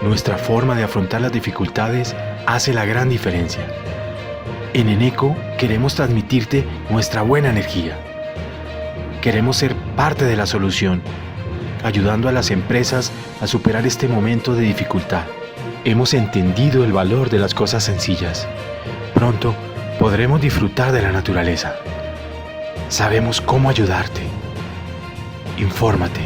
Nuestra forma de afrontar las dificultades hace la gran diferencia. En Eneco queremos transmitirte nuestra buena energía. Queremos ser parte de la solución, ayudando a las empresas a superar este momento de dificultad. Hemos entendido el valor de las cosas sencillas. Pronto podremos disfrutar de la naturaleza. Sabemos cómo ayudarte. Infórmate.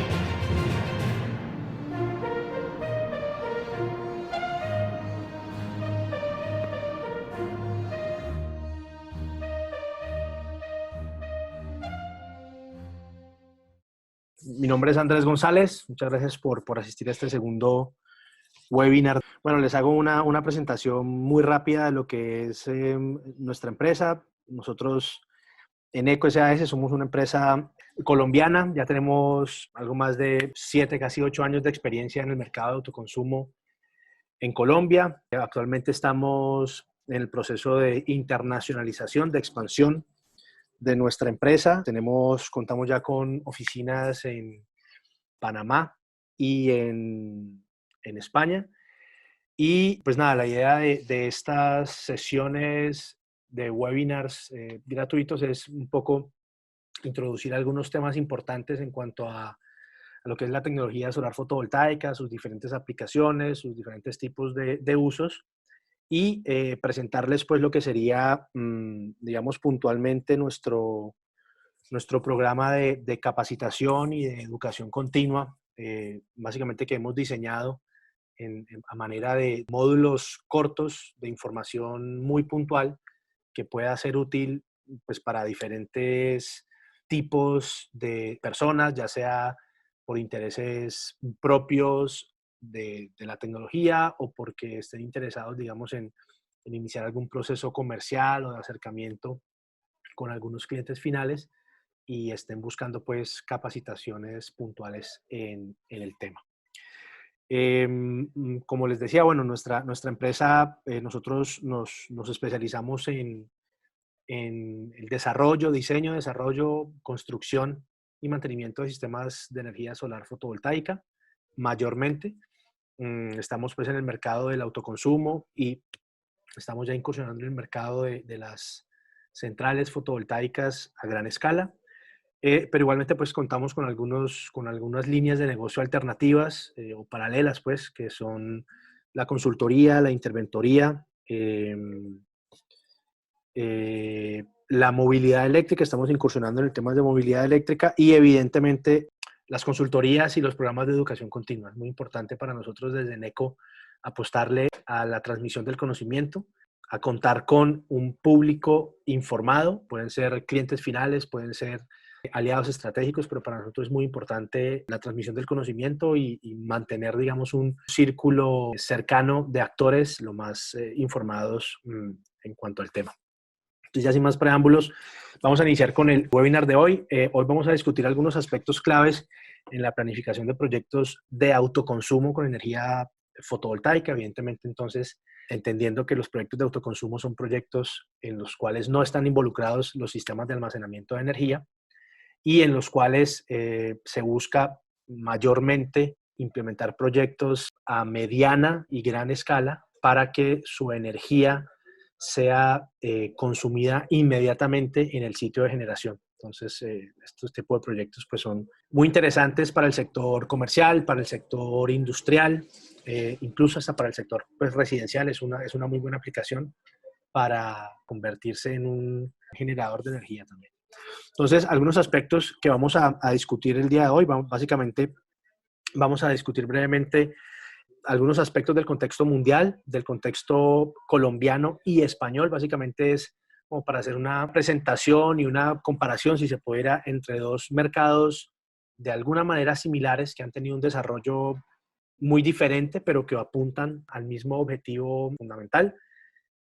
Mi nombre es Andrés González. Muchas gracias por asistir a este segundo webinar. Bueno, les hago una presentación muy rápida de lo que es nuestra empresa. Nosotros en Eneco SAS somos una empresa colombiana. Ya tenemos algo más de 7, casi 8 años de experiencia en el mercado de autoconsumo en Colombia. Actualmente estamos en el proceso de internacionalización, de expansión de nuestra empresa. Contamos ya con oficinas en Panamá y en España. Y pues nada, la idea de estas sesiones de webinars gratuitos es un poco introducir algunos temas importantes en cuanto a lo que es la tecnología solar fotovoltaica, sus diferentes aplicaciones, sus diferentes tipos de usos, y presentarles pues lo que sería, digamos, puntualmente nuestro programa de capacitación y de educación continua, básicamente que hemos diseñado a manera de módulos cortos de información muy puntual que pueda ser útil pues, para diferentes tipos de personas, ya sea por intereses propios de la tecnología o porque estén interesados, digamos, en iniciar algún proceso comercial o de acercamiento con algunos clientes finales y estén buscando pues capacitaciones puntuales en el tema. Como les decía, bueno, nuestra empresa, nosotros nos especializamos en el desarrollo, construcción y mantenimiento de sistemas de energía solar fotovoltaica, mayormente. Estamos pues en el mercado del autoconsumo y estamos ya incursionando en el mercado de las centrales fotovoltaicas a gran escala. Pero igualmente pues contamos con algunas líneas de negocio alternativas o paralelas pues, que son la consultoría, la interventoría, la movilidad eléctrica. Estamos incursionando en el tema de movilidad eléctrica y evidentemente las consultorías y los programas de educación continua. Es muy importante para nosotros desde Eneco apostarle a la transmisión del conocimiento, a contar con un público informado. Pueden ser clientes finales, pueden ser aliados estratégicos, pero para nosotros es muy importante la transmisión del conocimiento y mantener, digamos, un círculo cercano de actores lo más informados en cuanto al tema. Entonces, ya sin más preámbulos, vamos a iniciar con el webinar de hoy. Hoy vamos a discutir algunos aspectos claves en la planificación de proyectos de autoconsumo con energía fotovoltaica. Evidentemente, entonces, entendiendo que los proyectos de autoconsumo son proyectos en los cuales no están involucrados los sistemas de almacenamiento de energía y en los cuales se busca mayormente implementar proyectos a mediana y gran escala para que su energía sea consumida inmediatamente en el sitio de generación. Entonces, estos tipos de proyectos pues, son muy interesantes para el sector comercial, para el sector industrial, incluso hasta para el sector pues, residencial. Es una muy buena aplicación para convertirse en un generador de energía también. Entonces, algunos aspectos que vamos a discutir el día de hoy, básicamente vamos a discutir brevemente algunos aspectos del contexto mundial, del contexto colombiano y español. Básicamente es como para hacer una presentación y una comparación, si se pudiera, entre dos mercados de alguna manera similares que han tenido un desarrollo muy diferente, pero que apuntan al mismo objetivo fundamental,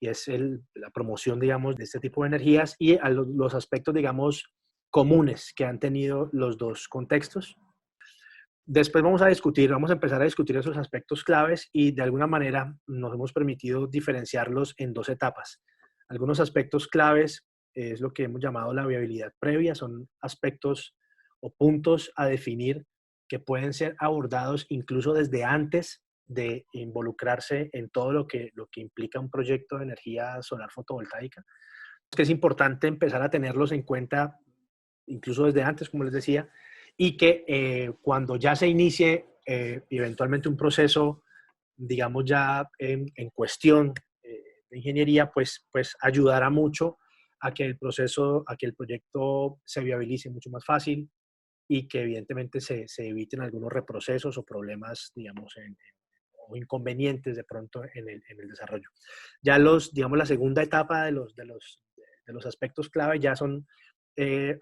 y es la promoción, digamos, de este tipo de energías y a los aspectos, digamos, comunes que han tenido los dos contextos. Después vamos a empezar a discutir esos aspectos claves y de alguna manera nos hemos permitido diferenciarlos en dos etapas. Algunos aspectos claves es lo que hemos llamado la viabilidad previa, son aspectos o puntos a definir que pueden ser abordados incluso desde antes de involucrarse en todo lo que implica un proyecto de energía solar fotovoltaica. Es que es importante empezar a tenerlos en cuenta incluso desde antes, como les decía, y que cuando ya se inicie eventualmente un proceso, digamos ya en cuestión de ingeniería, pues ayudará mucho a que el proceso, a que el proyecto se viabilice mucho más fácil y que evidentemente se eviten algunos reprocesos o problemas, digamos, o inconvenientes de pronto en el desarrollo. Ya digamos, la segunda etapa de los aspectos clave ya son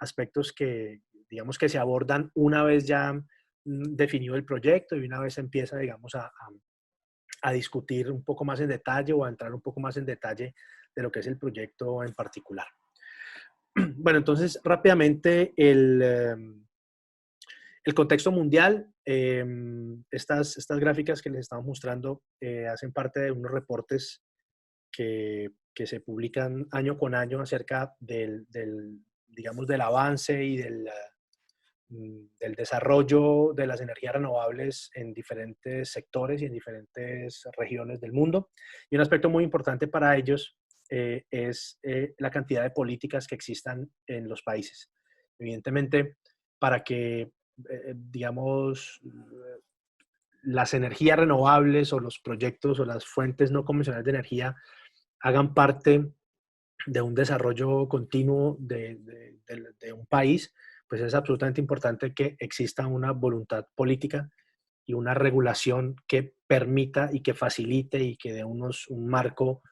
aspectos que, digamos, que se abordan una vez ya definido el proyecto y una vez se empieza, digamos, a discutir un poco más en detalle o a entrar un poco más en detalle de lo que es el proyecto en particular. Bueno, entonces rápidamente el contexto mundial, estas gráficas que les estamos mostrando hacen parte de unos reportes que se publican año con año acerca digamos, del avance y del desarrollo de las energías renovables en diferentes sectores y en diferentes regiones del mundo. Y un aspecto muy importante para ellos es la cantidad de políticas que existan en los países. Evidentemente, para que, digamos, las energías renovables o los proyectos o las fuentes no convencionales de energía hagan parte de un desarrollo continuo de un país, pues es absolutamente importante que exista una voluntad política y una regulación que permita y que facilite y que dé un marco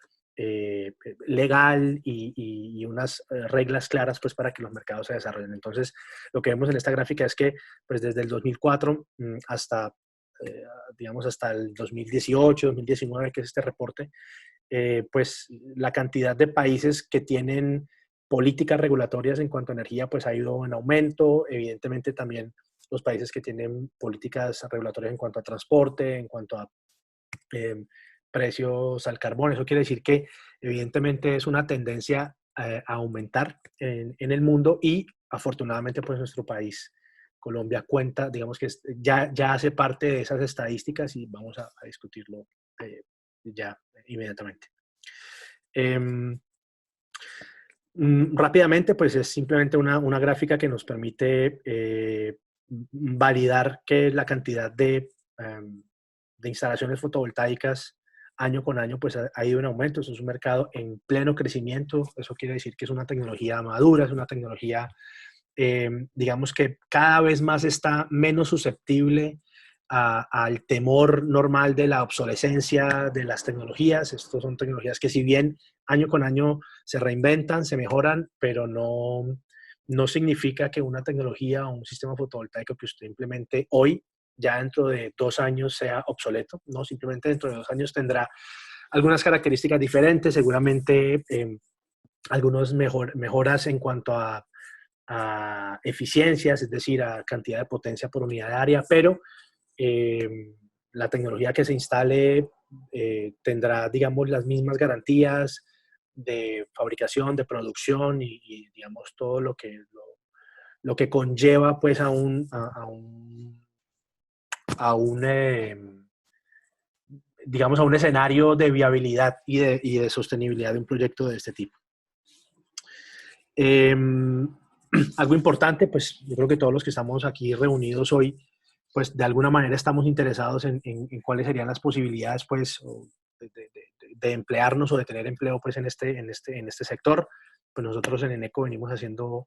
legal y unas reglas claras pues para que los mercados se desarrollen. Entonces, lo que vemos en esta gráfica es que pues desde el 2004 hasta, digamos, hasta el 2018, 2019, que es este reporte, pues la cantidad de países que tienen políticas regulatorias en cuanto a energía pues ha ido en aumento. Evidentemente también los países que tienen políticas regulatorias en cuanto a transporte, en cuanto a precios al carbón. Eso quiere decir que evidentemente es una tendencia a aumentar en el mundo y afortunadamente pues nuestro país, Colombia, cuenta, digamos que ya hace parte de esas estadísticas y vamos a discutirlo ya inmediatamente. Rápidamente, pues es simplemente una gráfica que nos permite validar que la cantidad de instalaciones fotovoltaicas año con año pues ha ido en aumento. Eso es un mercado en pleno crecimiento. Eso quiere decir que es una tecnología madura, es una tecnología, digamos que cada vez más está menos susceptible al temor normal de la obsolescencia de las tecnologías. Estas son tecnologías que si bien año con año se reinventan, se mejoran, pero no significa que una tecnología o un sistema fotovoltaico que usted implemente hoy, ya dentro de 2 años sea obsoleto, ¿no? Simplemente dentro de 2 años tendrá algunas características diferentes, seguramente algunas mejoras en cuanto a eficiencias, es decir, a cantidad de potencia por unidad de área, pero la tecnología que se instale tendrá, digamos, las mismas garantías de fabricación, de producción y digamos, todo lo que conlleva pues digamos, a un escenario de viabilidad y de sostenibilidad de un proyecto de este tipo. Algo importante, pues yo creo que todos los que estamos aquí reunidos hoy, pues de alguna manera estamos interesados en cuáles serían las posibilidades, pues, de emplearnos o de tener empleo, pues, en este sector. Pues nosotros en Eneco venimos haciendo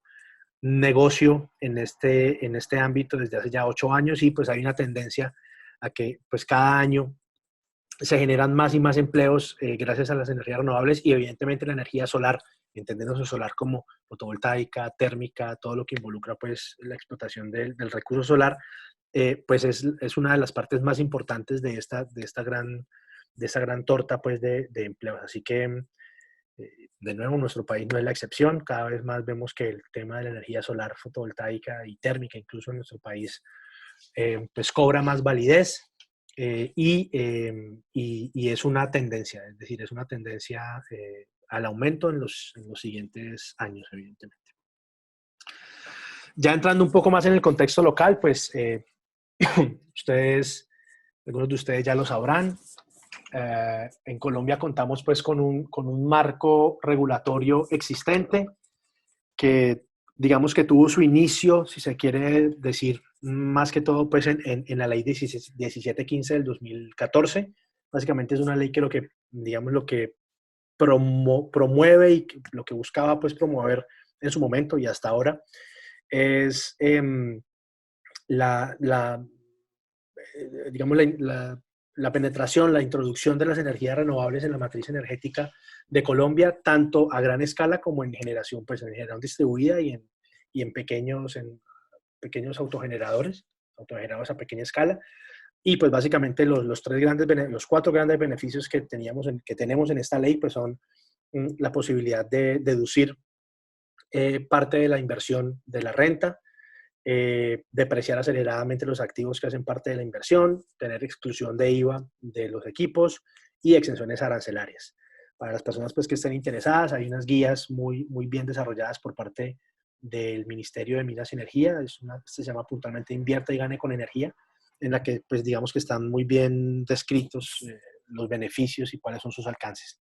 negocio en este ámbito desde hace ya 8 años y pues hay una tendencia a que, pues, cada año se generan más y más empleos gracias a las energías renovables y evidentemente la energía solar, entendiendo el solar como fotovoltaica, térmica, todo lo que involucra pues la explotación del recurso solar, pues es una de las partes más importantes de esta gran torta pues de empleos. Así que, de nuevo, nuestro país no es la excepción. Cada vez más vemos que el tema de la energía solar fotovoltaica y térmica, incluso en nuestro país, pues cobra más validez y es una tendencia, es decir, es una tendencia al aumento en los siguientes años, evidentemente. Ya entrando un poco más en el contexto local, pues ustedes algunos de ustedes ya lo sabrán. En Colombia contamos pues con un marco regulatorio existente que digamos que tuvo su inicio, si se quiere decir, más que todo pues en la ley 1715 del 2014. Básicamente es una ley que digamos, lo que promueve y lo que buscaba pues promover en su momento y hasta ahora es la, la, digamos, la penetración, la introducción de las energías renovables en la matriz energética de Colombia, tanto a gran escala como en generación, pues en generación distribuida y en pequeños autogeneradores, autogenerados a pequeña escala. Y pues básicamente los cuatro grandes beneficios que tenemos en esta ley pues son la posibilidad de deducir parte de la inversión de la renta, depreciar aceleradamente los activos que hacen parte de la inversión, tener exclusión de IVA de los equipos y exenciones arancelarias. Para las personas pues, que estén interesadas, hay unas guías muy bien desarrolladas por parte del Ministerio de Minas y Energía, se llama puntualmente Invierta y Gane con Energía, en la que pues digamos que están muy bien descritos los beneficios y cuáles son sus alcances.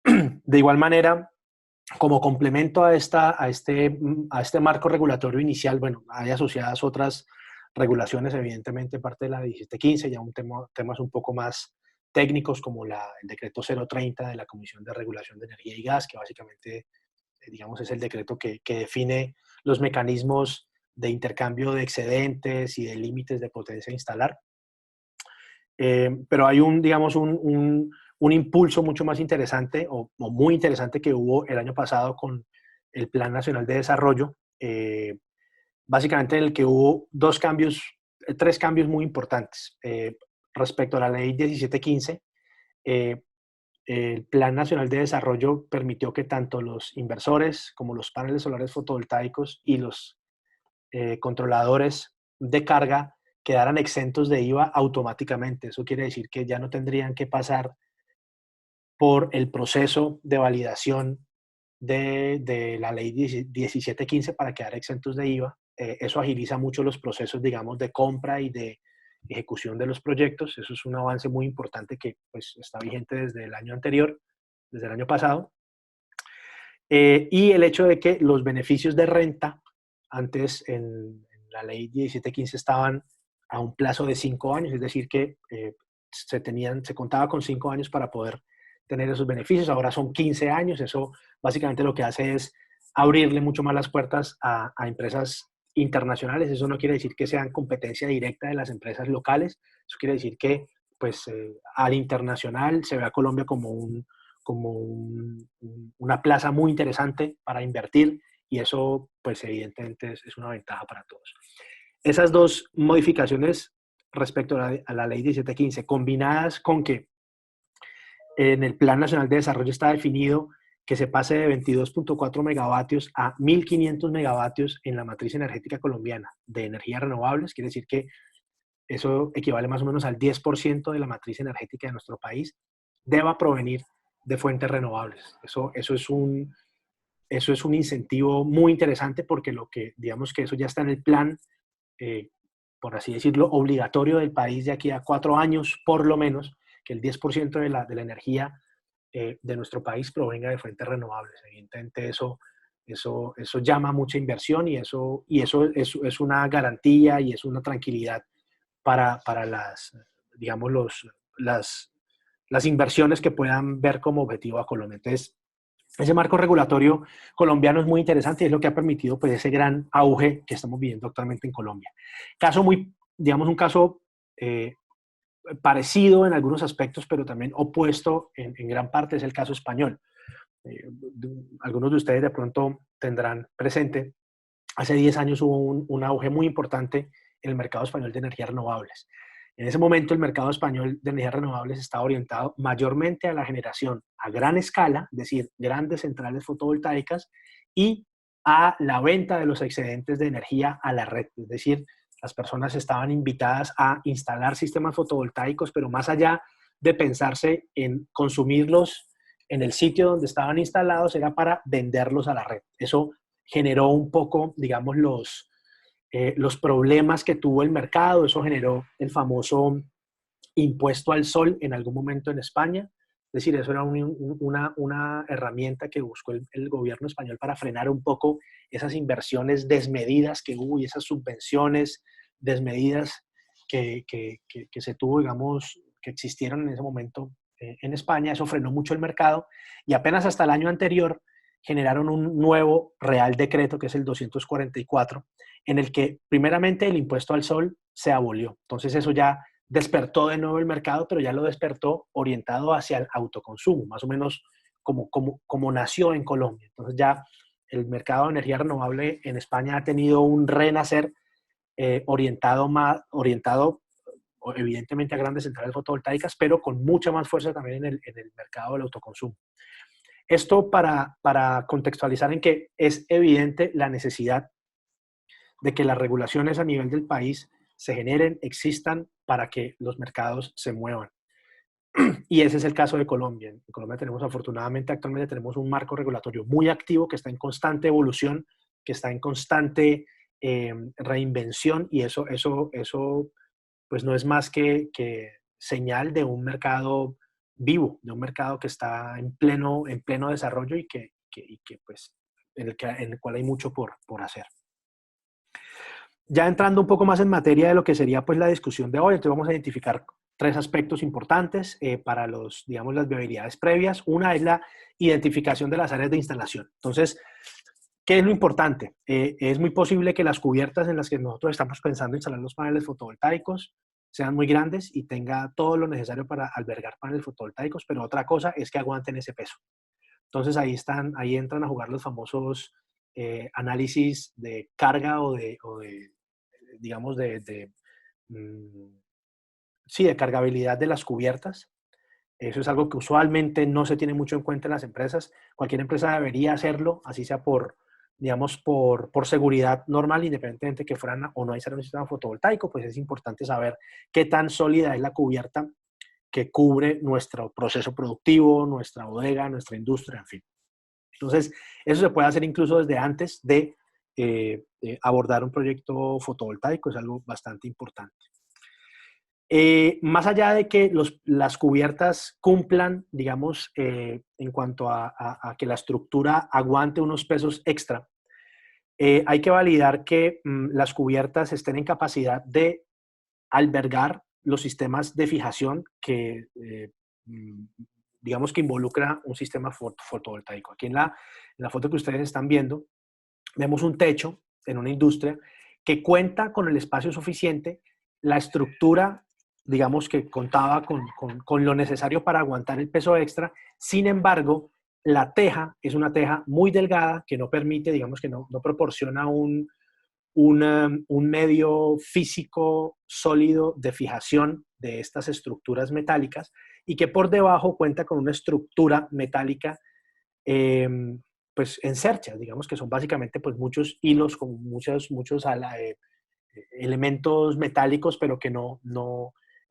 De igual manera, como complemento a este marco regulatorio inicial, bueno, hay asociadas otras regulaciones, evidentemente, parte de la 1715, ya temas un poco más técnicos, como el decreto 030 de la Comisión de Regulación de Energía y Gas, que básicamente, digamos, es el decreto que define los mecanismos de intercambio de excedentes y de límites de potencia a instalar. Pero hay digamos, un impulso mucho más interesante o muy interesante que hubo el año pasado con el Plan Nacional de Desarrollo, básicamente en el que hubo tres cambios muy importantes. Respecto a la ley 1715, el Plan Nacional de Desarrollo permitió que tanto los inversores como los paneles solares fotovoltaicos y los controladores de carga quedaran exentos de IVA automáticamente. Eso quiere decir que ya no tendrían que pasar por el proceso de validación de la ley 1715 para quedar exentos de IVA. Eso agiliza mucho los procesos, digamos, de compra y de ejecución de los proyectos. Eso es un avance muy importante que pues, está vigente desde el año anterior, desde el año pasado. Y el hecho de que los beneficios de renta, antes en la ley 1715 estaban a un plazo de 5 años, es decir, que se contaba con 5 años para poder tener esos beneficios, ahora son 15 años, eso básicamente lo que hace es abrirle mucho más las puertas a empresas internacionales, eso no quiere decir que sean competencia directa de las empresas locales, eso quiere decir que pues al internacional se ve a Colombia como una plaza muy interesante para invertir y eso pues evidentemente es una ventaja para todos. Esas dos modificaciones respecto a la ley 1715, combinadas con que en el Plan Nacional de Desarrollo está definido que se pase de 22.4 megavatios a 1.500 megavatios en la matriz energética colombiana de energías renovables, quiere decir que eso equivale más o menos al 10% de la matriz energética de nuestro país, deba provenir de fuentes renovables. Eso es un incentivo muy interesante porque digamos que eso ya está en el plan, por así decirlo, obligatorio del país de aquí a 4 años, por lo menos, que el 10% de la energía de nuestro país provenga de fuentes renovables. Evidentemente eso llama mucha inversión y eso es una garantía y es una tranquilidad para digamos, las inversiones que puedan ver como objetivo a Colombia. Entonces, ese marco regulatorio colombiano es muy interesante y es lo que ha permitido pues, ese gran auge que estamos viviendo actualmente en Colombia. Digamos, un caso parecido en algunos aspectos, pero también opuesto en gran parte es el caso español. Algunos de ustedes de pronto tendrán presente, hace 10 años hubo un auge muy importante en el mercado español de energías renovables. En ese momento el mercado español de energías renovables estaba orientado mayormente a la generación a gran escala, es decir, grandes centrales fotovoltaicas, y a la venta de los excedentes de energía a la red. Es decir, las personas estaban invitadas a instalar sistemas fotovoltaicos, pero más allá de pensarse en consumirlos en el sitio donde estaban instalados, era para venderlos a la red. Eso generó un poco, digamos, los problemas que tuvo el mercado. Eso generó el famoso impuesto al sol en algún momento en España. Es decir, eso era una herramienta que buscó el gobierno español para frenar un poco esas inversiones desmedidas que hubo y esas subvenciones desmedidas que se tuvo, digamos, que existieron en ese momento en España. Eso frenó mucho el mercado y apenas hasta el año anterior generaron un nuevo Real Decreto, que es el 244, en el que primeramente el impuesto al sol se abolió. Entonces eso ya despertó de nuevo el mercado, pero ya lo despertó orientado hacia el autoconsumo, más o menos como nació en Colombia. Entonces ya el mercado de energía renovable en España ha tenido un renacer orientado evidentemente a grandes centrales fotovoltaicas, pero con mucha más fuerza también en el mercado del autoconsumo. Esto para contextualizar en que es evidente la necesidad de que las regulaciones a nivel del país se generen, existan para que los mercados se muevan. Y ese es el caso de Colombia. En Colombia tenemos, afortunadamente, actualmente tenemos un marco regulatorio muy activo que está en constante evolución, que está en constante reinvención y eso pues no es más que señal de un mercado vivo, de un mercado que está en pleno desarrollo y que pues, en el cual hay mucho por hacer. Ya entrando un poco más en materia de lo que sería pues la discusión de hoy, entonces vamos a identificar tres aspectos importantes para digamos, las viabilidades previas. Una es la identificación de las áreas de instalación. Entonces, ¿qué es lo importante? Es muy posible que las cubiertas en las que nosotros estamos pensando instalar los paneles fotovoltaicos sean muy grandes y tenga todo lo necesario para albergar paneles fotovoltaicos, pero otra cosa es que aguanten ese peso. Entonces ahí entran a jugar los famosos análisis de carga o de digamos, sí, de cargabilidad de las cubiertas. Eso es algo que usualmente no se tiene mucho en cuenta en las empresas. Cualquier empresa debería hacerlo, así sea digamos, por seguridad normal, independientemente de que fueran o no hay un sistema fotovoltaico, pues es importante saber qué tan sólida es la cubierta que cubre nuestro proceso productivo, nuestra bodega, nuestra industria, en fin. Entonces, eso se puede hacer incluso desde antes de abordar un proyecto fotovoltaico, es algo bastante importante. Más allá de que las cubiertas cumplan, digamos, en cuanto a que la estructura aguante unos pesos extra, hay que validar que las cubiertas estén en capacidad de albergar los sistemas de fijación que, digamos, que involucra un sistema fotovoltaico. Aquí en la foto que ustedes están viendo, vemos un techo en una industria que cuenta con el espacio suficiente, la estructura, digamos que contaba con lo necesario para aguantar el peso extra. Sin embargo, la teja es una teja muy delgada que no permite, digamos que no proporciona un medio físico sólido de fijación de estas estructuras metálicas y que por debajo cuenta con una estructura metálica pues en cerchas, digamos que son básicamente pues muchos hilos con muchos elementos metálicos, pero que no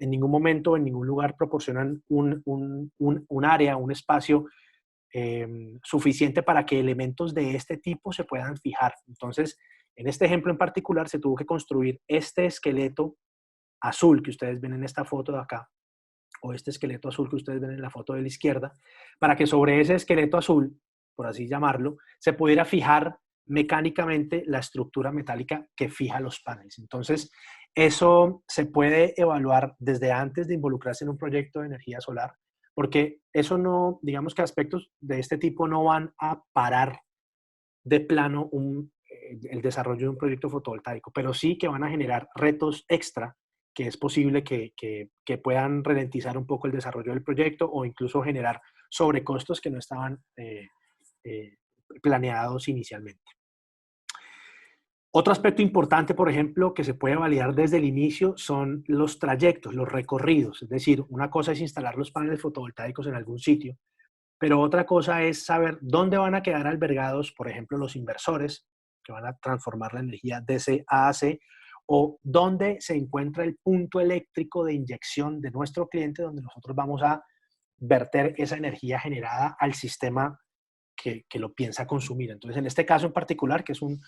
en ningún momento, en ningún lugar proporcionan un área, un espacio suficiente para que elementos de este tipo se puedan fijar. Entonces, en este ejemplo en particular, se tuvo que construir este esqueleto azul que ustedes ven en esta foto de acá, o este esqueleto azul que ustedes ven en la foto de la izquierda, para que sobre ese esqueleto azul, por así llamarlo, se pudiera fijar mecánicamente la estructura metálica que fija los paneles. Entonces, eso se puede evaluar desde antes de involucrarse en un proyecto de energía solar, porque eso no, digamos que aspectos de este tipo no van a parar de plano el desarrollo de un proyecto fotovoltaico, pero sí que van a generar retos extra que es posible que puedan ralentizar un poco el desarrollo del proyecto o incluso generar sobrecostos que no estaban planeados inicialmente. Otro aspecto importante, por ejemplo, que se puede validar desde el inicio son los trayectos, los recorridos. Es decir, una cosa es instalar los paneles fotovoltaicos en algún sitio, pero otra cosa es saber dónde van a quedar albergados, por ejemplo, los inversores que van a transformar la energía DC a AC, o dónde se encuentra el punto eléctrico de inyección de nuestro cliente, donde nosotros vamos a verter esa energía generada al sistema que lo piensa consumir. Entonces, en este caso en particular, que es un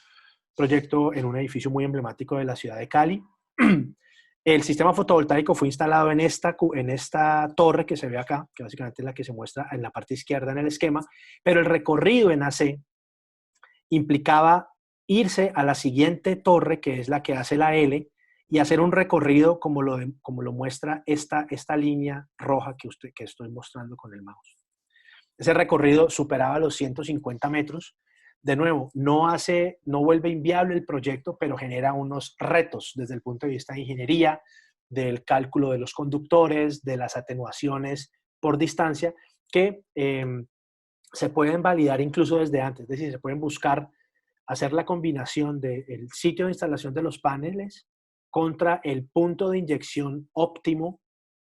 proyecto en un edificio muy emblemático de la ciudad de Cali, El sistema fotovoltaico fue instalado en esta torre que se ve acá, que básicamente es la que se muestra en la parte izquierda en el esquema, pero el recorrido en AC implicaba irse a la siguiente torre, que es la que hace la L, y hacer un recorrido como lo muestra esta línea roja que estoy mostrando con el mouse. Ese recorrido superaba los 150 metros. De nuevo, no vuelve inviable el proyecto, pero genera unos retos desde el punto de vista de ingeniería, del cálculo de los conductores, de las atenuaciones por distancia, que se pueden validar incluso desde antes. Es decir, se pueden buscar hacer la combinación del sitio de instalación de los paneles contra el punto de inyección óptimo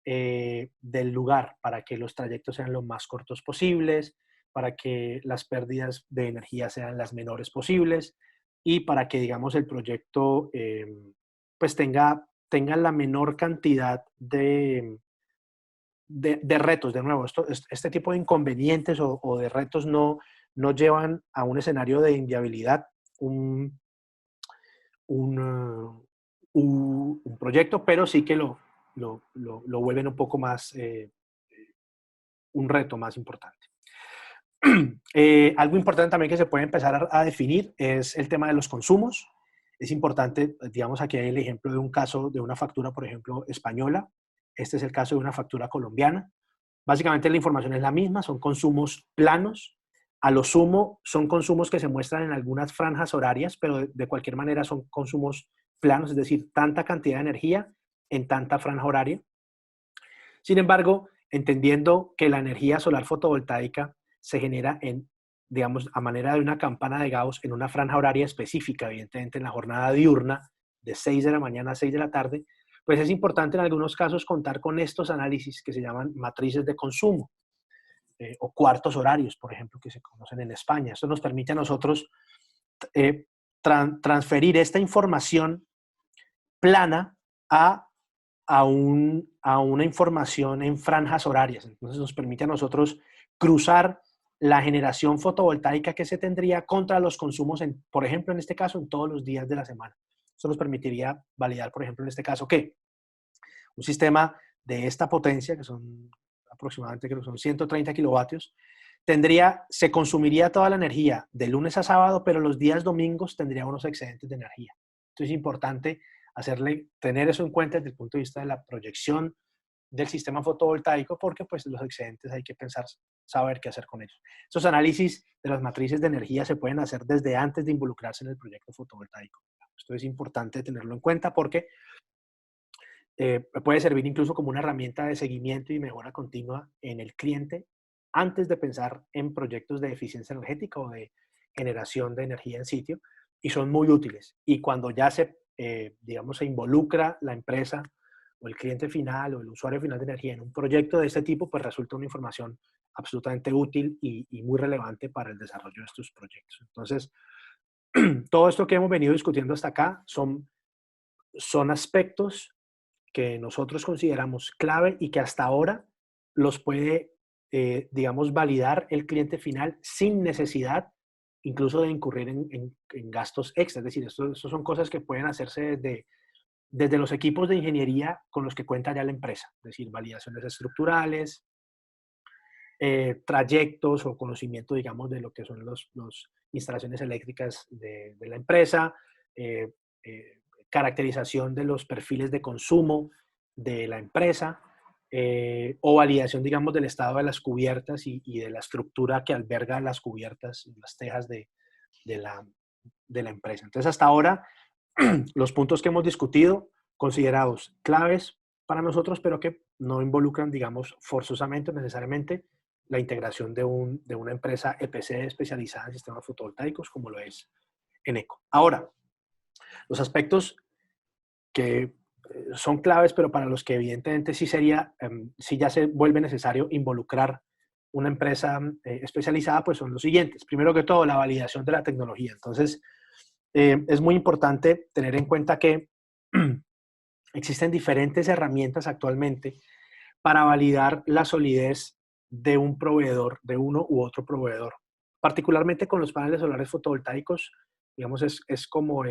del lugar para que los trayectos sean lo más cortos posibles, para que las pérdidas de energía sean las menores posibles y para que, digamos, el proyecto pues tenga la menor cantidad de retos. De nuevo, este tipo de inconvenientes o de retos no llevan a un escenario de inviabilidad un proyecto, pero sí que lo vuelven un poco más, un reto más importante. Algo importante también que se puede empezar a definir es el tema de los consumos. Es importante, digamos, aquí hay el ejemplo de un caso de una factura, por ejemplo, española. Este es el caso de una factura colombiana. Básicamente la información es la misma, son consumos planos. A lo sumo son consumos que se muestran en algunas franjas horarias, pero de cualquier manera son consumos planos, es decir, tanta cantidad de energía en tanta franja horaria. Sin embargo, entendiendo que la energía solar fotovoltaica se genera digamos, a manera de una campana de Gauss en una franja horaria específica, evidentemente en la jornada diurna, de 6 de la mañana a 6 de la tarde, pues es importante en algunos casos contar con estos análisis que se llaman matrices de consumo o cuartos horarios, por ejemplo, que se conocen en España. Esto nos permite a nosotros transferir esta información plana a una información en franjas horarias. Entonces nos permite a nosotros cruzar la generación fotovoltaica que se tendría contra los consumos, por ejemplo, en este caso, en todos los días de la semana. Eso nos permitiría validar, por ejemplo, en este caso, que un sistema de esta potencia, que son aproximadamente, creo que son 130 kilovatios, se consumiría toda la energía de lunes a sábado, pero los días domingos tendría unos excedentes de energía. Entonces es importante tener eso en cuenta desde el punto de vista de la proyección del sistema fotovoltaico, porque pues los excedentes hay que pensar, saber qué hacer con ellos. Esos análisis de las matrices de energía se pueden hacer desde antes de involucrarse en el proyecto fotovoltaico. Esto es importante tenerlo en cuenta porque puede servir incluso como una herramienta de seguimiento y mejora continua en el cliente antes de pensar en proyectos de eficiencia energética o de generación de energía en sitio, y son muy útiles. Y cuando ya digamos, se involucra la empresa o el cliente final o el usuario final de energía en un proyecto de este tipo, pues resulta una información absolutamente útil y muy relevante para el desarrollo de estos proyectos. Entonces, todo esto que hemos venido discutiendo hasta acá son aspectos que nosotros consideramos clave y que hasta ahora los puede, digamos, validar el cliente final sin necesidad incluso de incurrir en gastos extra. Es decir, esto son cosas que pueden hacerse desde los equipos de ingeniería con los que cuenta ya la empresa. Es decir, validaciones estructurales, trayectos o conocimiento, digamos, de lo que son las instalaciones eléctricas de la empresa, eh, caracterización de los perfiles de consumo de la empresa, o validación, digamos, del estado de las cubiertas y de la estructura que alberga las cubiertas, las tejas de la empresa. Entonces, hasta ahora, los puntos que hemos discutido, considerados claves para nosotros, pero que no involucran, digamos, forzosamente o necesariamente la integración de una empresa EPC especializada en sistemas fotovoltaicos como lo es Eneco. Ahora, los aspectos que son claves, pero para los que evidentemente sí ya se vuelve necesario involucrar una empresa especializada, pues son los siguientes. Primero que todo, la validación de la tecnología. Entonces, es muy importante tener en cuenta que existen diferentes herramientas actualmente para validar la solidez de un proveedor, de uno u otro proveedor. Particularmente con los paneles solares fotovoltaicos, digamos, es como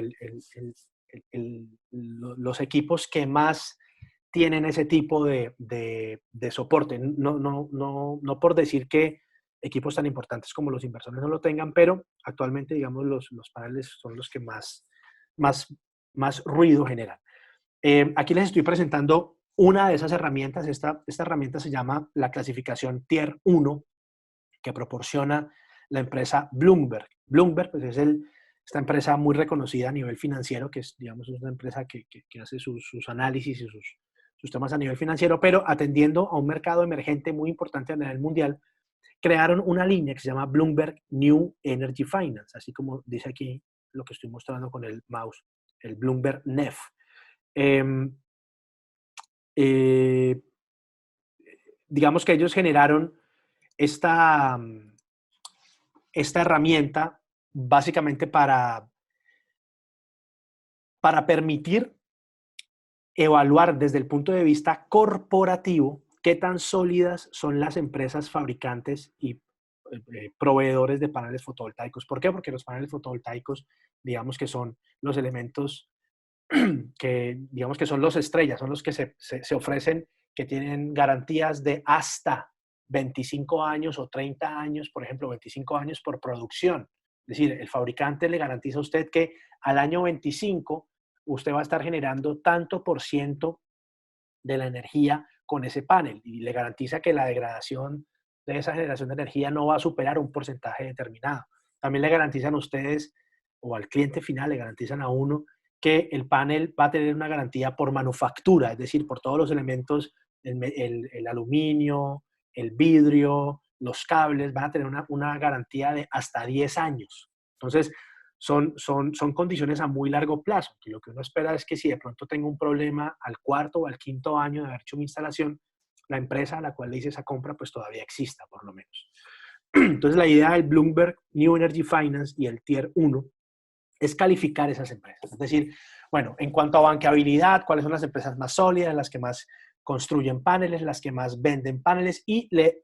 los equipos que más tienen ese tipo de soporte. No por decir que equipos tan importantes como los inversores no lo tengan, pero actualmente, digamos, los paneles son los que más, más ruido generan. Aquí les estoy presentando una de esas herramientas. Esta herramienta se llama la clasificación Tier 1, que proporciona la empresa Bloomberg. Bloomberg, pues, es esta empresa muy reconocida a nivel financiero, que es, digamos, una empresa que hace sus análisis y sus temas a nivel financiero, pero atendiendo a un mercado emergente muy importante a nivel mundial, crearon una línea que se llama Bloomberg New Energy Finance, así como dice aquí lo que estoy mostrando con el mouse, el Bloomberg NEF. Digamos que ellos generaron esta herramienta básicamente para permitir evaluar desde el punto de vista corporativo qué tan sólidas son las empresas fabricantes y proveedores de paneles fotovoltaicos. ¿Por qué? Porque los paneles fotovoltaicos, digamos que son los elementos que, digamos que son los estrellas, son los que se ofrecen, que tienen garantías de hasta 25 años o 30 años, por ejemplo, 25 años por producción. Es decir, el fabricante le garantiza a usted que al año 25 usted va a estar generando tanto por ciento de la energía con ese panel y le garantiza que la degradación de esa generación de energía no va a superar un porcentaje determinado. También le garantizan a ustedes o al cliente final, le garantizan a uno que el panel va a tener una garantía por manufactura, es decir, por todos los elementos, el aluminio, el vidrio, los cables, van a tener una garantía de hasta 10 años. Entonces, son condiciones a muy largo plazo. Y lo que uno espera es que si de pronto tengo un problema al cuarto o al quinto año de haber hecho mi instalación, la empresa a la cual le hice esa compra pues todavía exista, por lo menos. Entonces, la idea del Bloomberg New Energy Finance y el Tier 1 es calificar esas empresas. Es decir, bueno, en cuanto a bancabilidad, cuáles son las empresas más sólidas, las que más construyen paneles, las que más venden paneles y le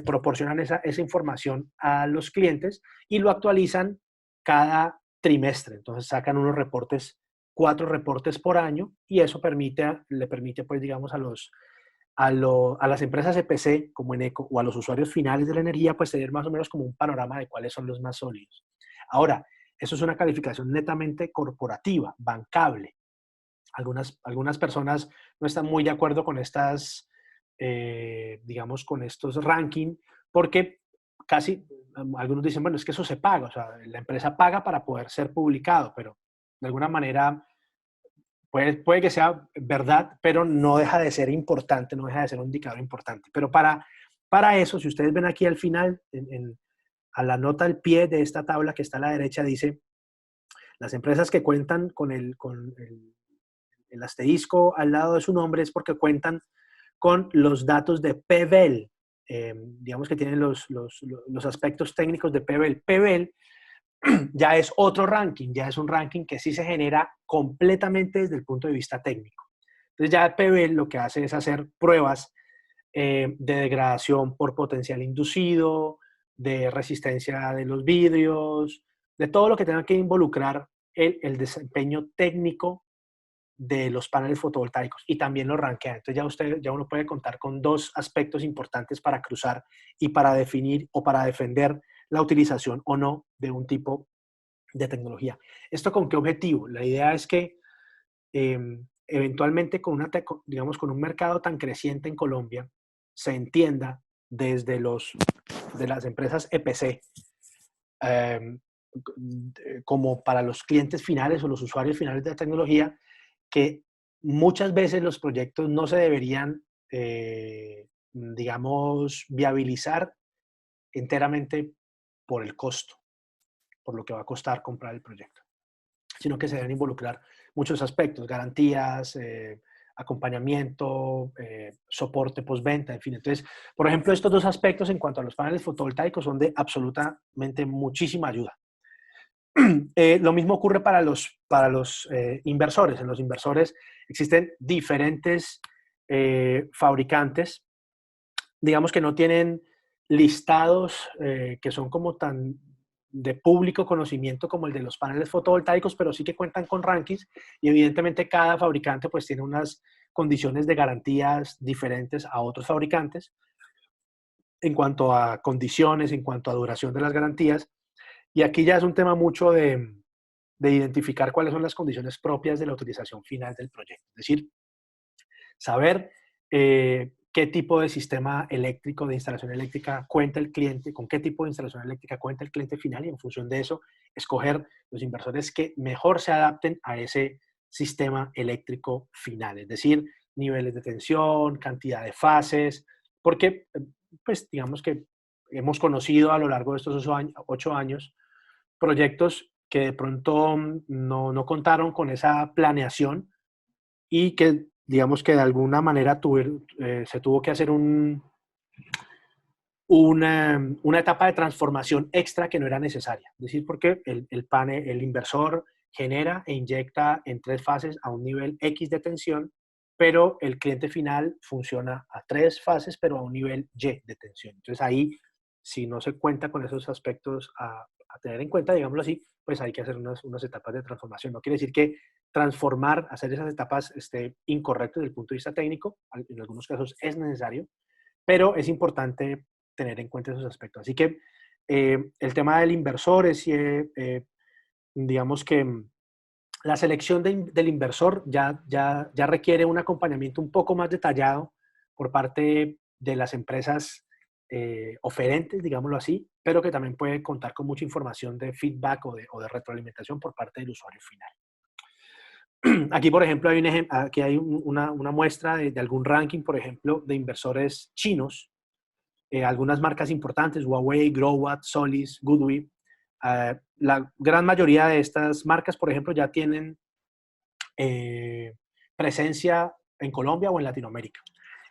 proporcionan esa información a los clientes y lo actualizan cada trimestre. Entonces sacan unos reportes, 4 reportes por año y eso le permite, pues, digamos, a las empresas EPC como Eneco o a los usuarios finales de la energía, pues tener más o menos como un panorama de cuáles son los más sólidos. Ahora, eso es una calificación netamente corporativa, bancable. Algunas personas no están muy de acuerdo con estas, digamos, con estos rankings, porque casi algunos dicen, bueno, es que eso se paga, o sea, la empresa paga para poder ser publicado, pero de alguna manera puede que sea verdad, pero no deja de ser importante, no deja de ser un indicador importante. Pero para eso, si ustedes ven aquí al final, a la nota al pie de esta tabla que está a la derecha, dice, las empresas que cuentan con el asterisco al lado de su nombre es porque cuentan con los datos de PBEL, digamos que tienen los aspectos técnicos de PBEL. PBEL ya es otro ranking, ya es un ranking que sí se genera completamente desde el punto de vista técnico. Entonces ya PBEL lo que hace es hacer pruebas de degradación por potencial inducido, de resistencia de los vidrios, de todo lo que tenga que involucrar el desempeño técnico de los paneles fotovoltaicos y también los rankea. Entonces ya uno puede contar con 2 aspectos importantes para cruzar y para definir o para defender la utilización o no de un tipo de tecnología. ¿Esto con qué objetivo? La idea es que eventualmente digamos, con un mercado tan creciente en Colombia, se entienda desde de las empresas EPC como para los clientes finales o los usuarios finales de la tecnología, que muchas veces los proyectos no se deberían, digamos, viabilizar enteramente por el costo, por lo que va a costar comprar el proyecto, sino que se deben involucrar muchos aspectos, garantías, acompañamiento, soporte postventa, en fin. Entonces, por ejemplo, estos 2 aspectos en cuanto a los paneles fotovoltaicos son de absolutamente muchísima ayuda. Lo mismo ocurre para los inversores. En los inversores existen diferentes fabricantes, digamos que no tienen listados que son como tan, de público conocimiento como el de los paneles fotovoltaicos, pero sí que cuentan con rankings y evidentemente cada fabricante pues tiene unas condiciones de garantías diferentes a otros fabricantes en cuanto a condiciones, en cuanto a duración de las garantías. Y aquí ya es un tema mucho de identificar cuáles son las condiciones propias de la utilización final del proyecto. Es decir, saber qué tipo de sistema eléctrico, de instalación eléctrica cuenta el cliente, con qué tipo de instalación eléctrica cuenta el cliente final y en función de eso escoger los inversores que mejor se adapten a ese sistema eléctrico final. Es decir, niveles de tensión, cantidad de fases, porque pues digamos que hemos conocido a lo largo de estos 8 años proyectos que de pronto no contaron con esa planeación y que digamos que de alguna manera se tuvo que hacer una etapa de transformación extra que no era necesaria. Es decir, porque el inversor genera e inyecta en 3 fases a un nivel X de tensión, pero el cliente final funciona a 3 fases, pero a un nivel Y de tensión. Entonces ahí, si no se cuenta con esos aspectos a tener en cuenta, digámoslo así, pues hay que hacer unas etapas de transformación. No quiere decir que transformar, hacer esas etapas esté incorrecto desde el punto de vista técnico, en algunos casos es necesario, pero es importante tener en cuenta esos aspectos. Así que el tema del inversor es, digamos que la selección del inversor ya requiere un acompañamiento un poco más detallado por parte de las empresas oferentes, digámoslo así, pero que también puede contar con mucha información de feedback o de retroalimentación por parte del usuario final. Aquí, por ejemplo, aquí hay una muestra de algún ranking, por ejemplo, de inversores chinos, algunas marcas importantes, Huawei, Growatt, Solis, Goodwi. La gran mayoría de estas marcas, por ejemplo, ya tienen presencia en Colombia o en Latinoamérica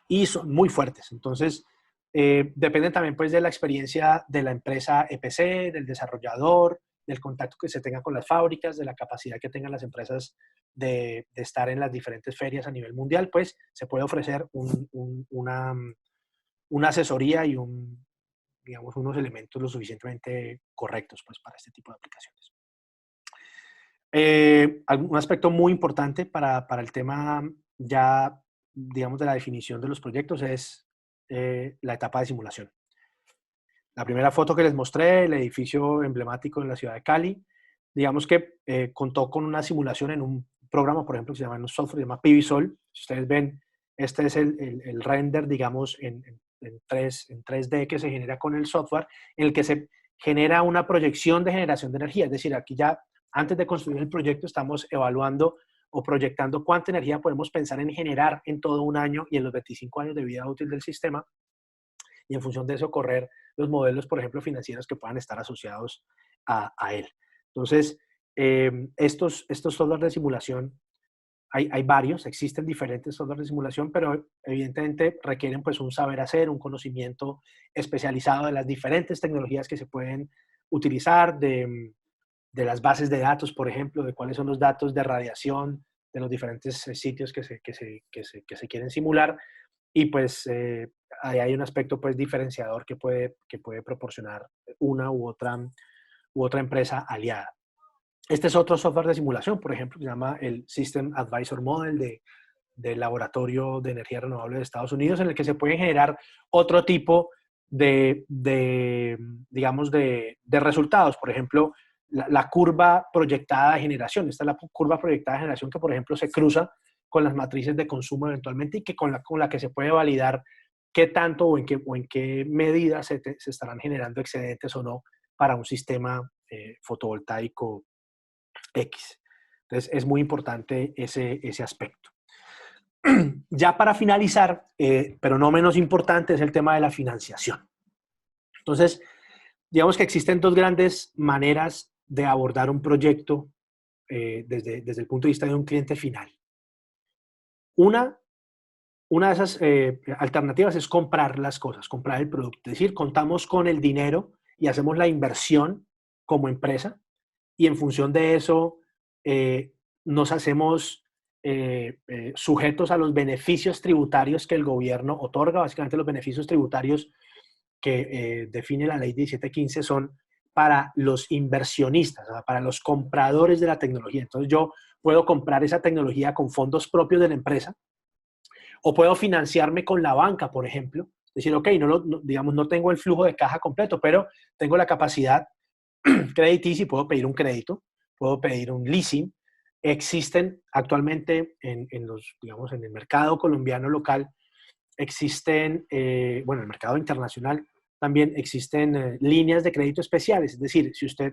y son muy fuertes. Entonces, dependen también pues de la experiencia de la empresa EPC, del desarrollador, del contacto que se tenga con las fábricas, de la capacidad que tengan las empresas de estar en las diferentes ferias a nivel mundial, pues se puede ofrecer una asesoría y digamos, unos elementos lo suficientemente correctos pues, para este tipo de aplicaciones. Un aspecto muy importante para el tema ya, digamos, de la definición de los proyectos es la etapa de simulación. La primera foto que les mostré, el edificio emblemático en la ciudad de Cali, digamos que contó con una simulación en un programa, por ejemplo, que se llama un software, se llama PVSol. Si ustedes ven, este es el render, digamos, en 3D que se genera con el software, en el que se genera una proyección de generación de energía. Es decir, aquí ya, antes de construir el proyecto, estamos evaluando o proyectando cuánta energía podemos pensar en generar en todo un año y en los 25 años de vida útil del sistema, y en función de eso correr los modelos, por ejemplo, financieros que puedan estar asociados a él. Entonces, estos software de simulación, hay varios, existen diferentes software de simulación, pero evidentemente requieren pues un saber hacer, un conocimiento especializado de las diferentes tecnologías que se pueden utilizar, de las bases de datos, por ejemplo, de cuáles son los datos de radiación de los diferentes sitios que se quieren simular. Y pues ahí hay un aspecto pues diferenciador que puede proporcionar una u otra empresa aliada. Este es otro software de simulación, por ejemplo, que se llama el System Advisor Model del Laboratorio de Energía Renovable de Estados Unidos, en el que se pueden generar otro tipo digamos, de resultados. Por ejemplo, la curva proyectada de generación. Esta es la curva proyectada de generación que, por ejemplo, se cruza con las matrices de consumo eventualmente y que con la que se puede validar qué tanto o en qué medida se estarán generando excedentes o no para un sistema fotovoltaico X. Entonces, es muy importante ese aspecto. Ya para finalizar, pero no menos importante, es el tema de la financiación. Entonces, digamos que existen 2 grandes maneras de abordar un proyecto desde el punto de vista de un cliente final. Una de esas alternativas es comprar las cosas, comprar el producto. Es decir, contamos con el dinero y hacemos la inversión como empresa y en función de eso nos hacemos sujetos a los beneficios tributarios que el gobierno otorga. Básicamente los beneficios tributarios que define la ley 1715 son para los inversionistas, o sea, para los compradores de la tecnología. Entonces yo puedo comprar esa tecnología con fondos propios de la empresa o puedo financiarme con la banca, por ejemplo. Decir, ok, digamos, no tengo el flujo de caja completo, pero tengo la capacidad crediticia y puedo pedir un crédito, puedo pedir un leasing. Existen actualmente digamos, en el mercado colombiano local, existen, bueno, en el mercado internacional también existen líneas de crédito especiales. Es decir, si usted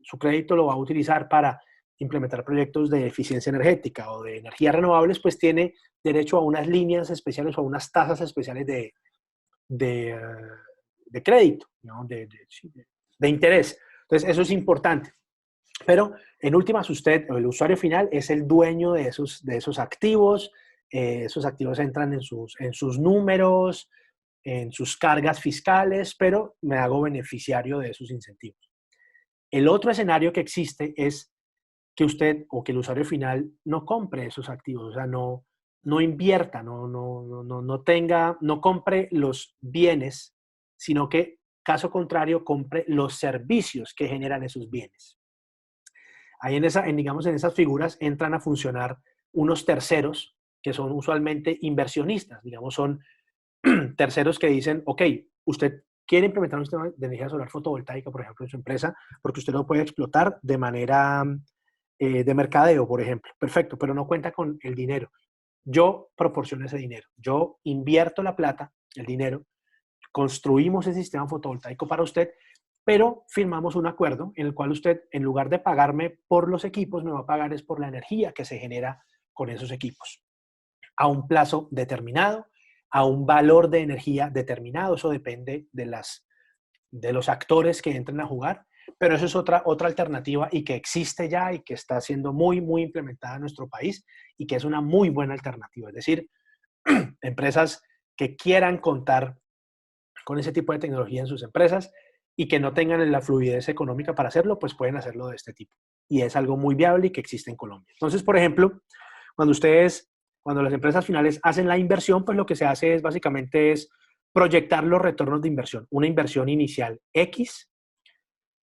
su crédito lo va a utilizar para implementar proyectos de eficiencia energética o de energías renovables, pues tiene derecho a unas líneas especiales o a unas tasas especiales de, eh, de crédito, ¿no? de interés. Entonces, eso es importante. Pero en últimas, usted o el usuario final es el dueño de esos activos. Esos activos entran en sus números, en sus cargas fiscales, pero me hago beneficiario de esos incentivos. El otro escenario que existe es que usted o que el usuario final no compre esos activos, o sea, no invierta, no compre los bienes, sino que, caso contrario, compre los servicios que generan esos bienes. Ahí digamos, en esas figuras entran a funcionar unos terceros que son usualmente inversionistas, digamos, son terceros que dicen, ok, usted quiere implementar un sistema de energía solar fotovoltaica, por ejemplo, en su empresa, porque usted lo puede explotar de manera de mercadeo, por ejemplo. Perfecto, pero no cuenta con el dinero. Yo proporciono ese dinero. Yo invierto la plata, el dinero, construimos ese sistema fotovoltaico para usted, pero firmamos un acuerdo en el cual usted, en lugar de pagarme por los equipos, me va a pagar es por la energía que se genera con esos equipos, a un plazo determinado, a un valor de energía determinado. Eso depende de los actores que entren a jugar, pero eso es otra alternativa y que existe ya y que está siendo muy, muy implementada en nuestro país y que es una muy buena alternativa. Es decir, empresas que quieran contar con ese tipo de tecnología en sus empresas y que no tengan la fluidez económica para hacerlo, pues pueden hacerlo de este tipo. Y es algo muy viable y que existe en Colombia. Entonces, por ejemplo, cuando las empresas finales hacen la inversión, pues lo que se hace es básicamente es proyectar los retornos de inversión. Una inversión inicial X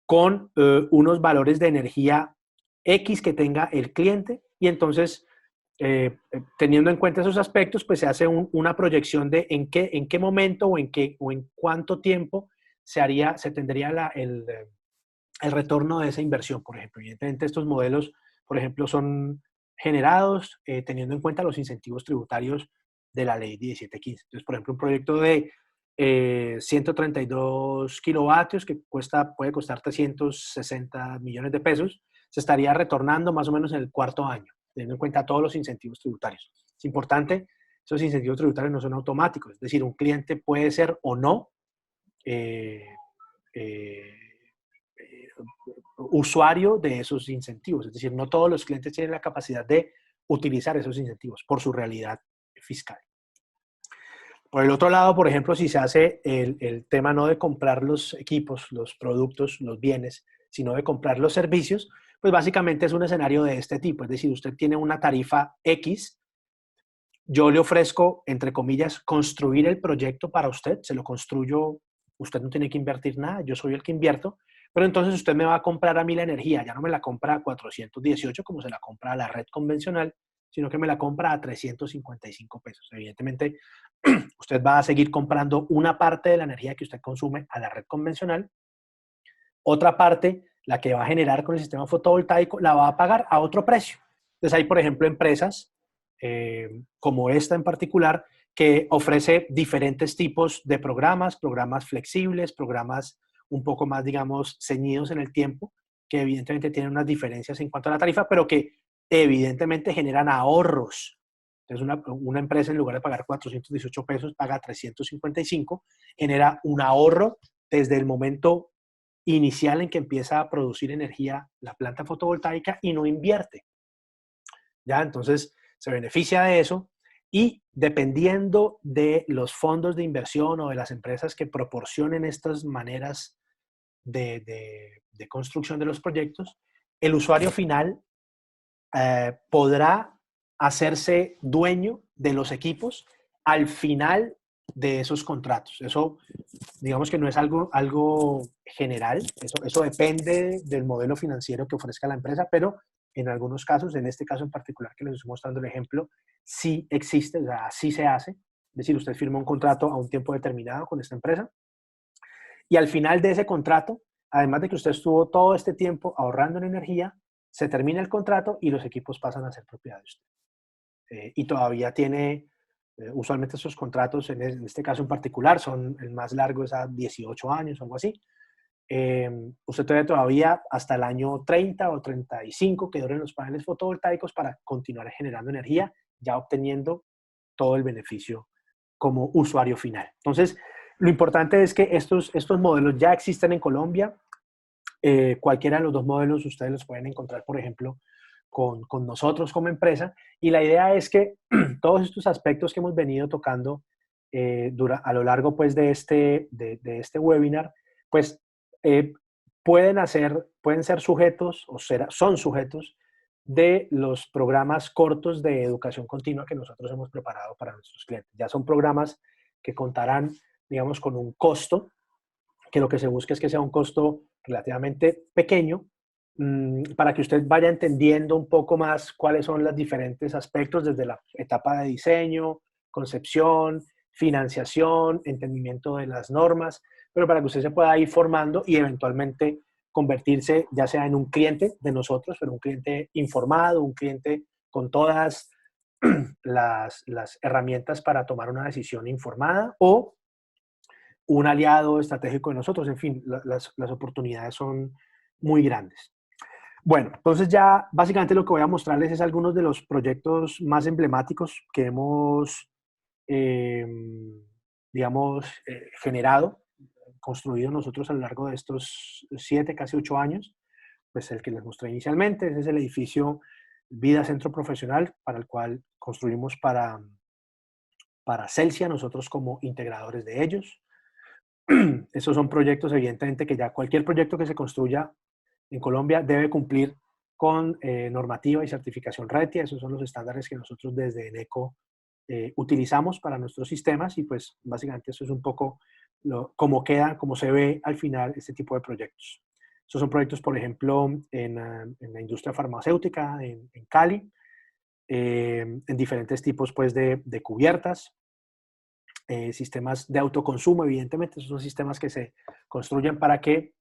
con unos valores de energía X que tenga el cliente y entonces, teniendo en cuenta esos aspectos, pues se hace una proyección de en qué momento o en cuánto tiempo se tendría el retorno de esa inversión, por ejemplo. Evidentemente, estos modelos, por ejemplo, son generados teniendo en cuenta los incentivos tributarios de la ley 1715. Entonces, por ejemplo, un proyecto de 132 kilovatios que puede costar 360 millones de pesos, se estaría retornando más o menos en el cuarto año, teniendo en cuenta todos los incentivos tributarios. Es importante, esos incentivos tributarios no son automáticos, es decir, un cliente puede ser o no eh, eh, usuario de esos incentivos. Es decir, no todos los clientes tienen la capacidad de utilizar esos incentivos por su realidad fiscal. Por el otro lado, por ejemplo, si se hace el tema no de comprar los equipos, los productos, los bienes, sino de comprar los servicios, pues básicamente es un escenario de este tipo. Es decir, usted tiene una tarifa X, yo le ofrezco, entre comillas, construir el proyecto para usted, se lo construyo, usted no tiene que invertir nada, yo soy el que invierto, pero entonces usted me va a comprar a mí la energía, ya no me la compra a 418 como se la compra a la red convencional, sino que me la compra a 355 pesos. Evidentemente, usted va a seguir comprando una parte de la energía que usted consume a la red convencional, otra parte, la que va a generar con el sistema fotovoltaico, la va a pagar a otro precio. Entonces hay, por ejemplo, empresas como esta en particular, que ofrece diferentes tipos de programas flexibles, programas un poco más, digamos, ceñidos en el tiempo, que evidentemente tienen unas diferencias en cuanto a la tarifa, pero que evidentemente generan ahorros. Entonces, una empresa en lugar de pagar 418 pesos, paga 355, genera un ahorro desde el momento inicial en que empieza a producir energía la planta fotovoltaica y no invierte. ¿Ya? Entonces, se beneficia de eso y dependiendo de los fondos de inversión o de las empresas que proporcionen estas maneras de construcción de los proyectos, el usuario final podrá hacerse dueño de los equipos al final de esos contratos. Eso, digamos que no es algo general, eso depende del modelo financiero que ofrezca la empresa, pero en algunos casos, en este caso en particular que les estoy mostrando el ejemplo, sí existe, o sea, sí se hace. Es decir, usted firma un contrato a un tiempo determinado con esta empresa y al final de ese contrato, además de que usted estuvo todo este tiempo ahorrando en energía, se termina el contrato y los equipos pasan a ser propiedad de usted. Y todavía tiene, usualmente esos contratos, en este caso en particular, son el más largo es a 18 años o algo así. Usted todavía hasta el año 30 o 35 que duren los paneles fotovoltaicos para continuar generando energía, ya obteniendo todo el beneficio como usuario final. Entonces, lo importante es que estos modelos ya existen en Colombia. Cualquiera de los dos modelos ustedes los pueden encontrar, por ejemplo, con nosotros como empresa. Y la idea es que todos estos aspectos que hemos venido tocando a lo largo pues, de este webinar, pues eh, pueden ser sujetos o son sujetos de los programas cortos de educación continua que nosotros hemos preparado para nuestros clientes. Ya son programas que contarán, digamos, con un costo, que lo que se busca es que sea un costo relativamente pequeño, para que usted vaya entendiendo un poco más cuáles son los diferentes aspectos desde la etapa de diseño, concepción, financiación, entendimiento de las normas, pero para que usted se pueda ir formando y eventualmente convertirse ya sea en un cliente de nosotros, pero un cliente informado, un cliente con todas las herramientas para tomar una decisión informada o un aliado estratégico de nosotros. En fin, las oportunidades son muy grandes. Bueno, entonces ya básicamente lo que voy a mostrarles es algunos de los proyectos más emblemáticos que hemos, eh, digamos, generado, construido nosotros a lo largo de estos 7, casi 8 años. Pues el que les mostré inicialmente, ese es el edificio Vida Centro Profesional, para el cual construimos para Celsia, nosotros como integradores de ellos. Esos son proyectos, evidentemente, que ya cualquier proyecto que se construya en Colombia debe cumplir con normativa y certificación RETIA. Esos son los estándares que nosotros desde Eneco utilizamos para nuestros sistemas y pues básicamente eso es un poco cómo se ve al final este tipo de proyectos. Estos son proyectos, por ejemplo, en la industria farmacéutica, en Cali, en diferentes tipos pues, de cubiertas, sistemas de autoconsumo, evidentemente, esos son sistemas que se construyen para que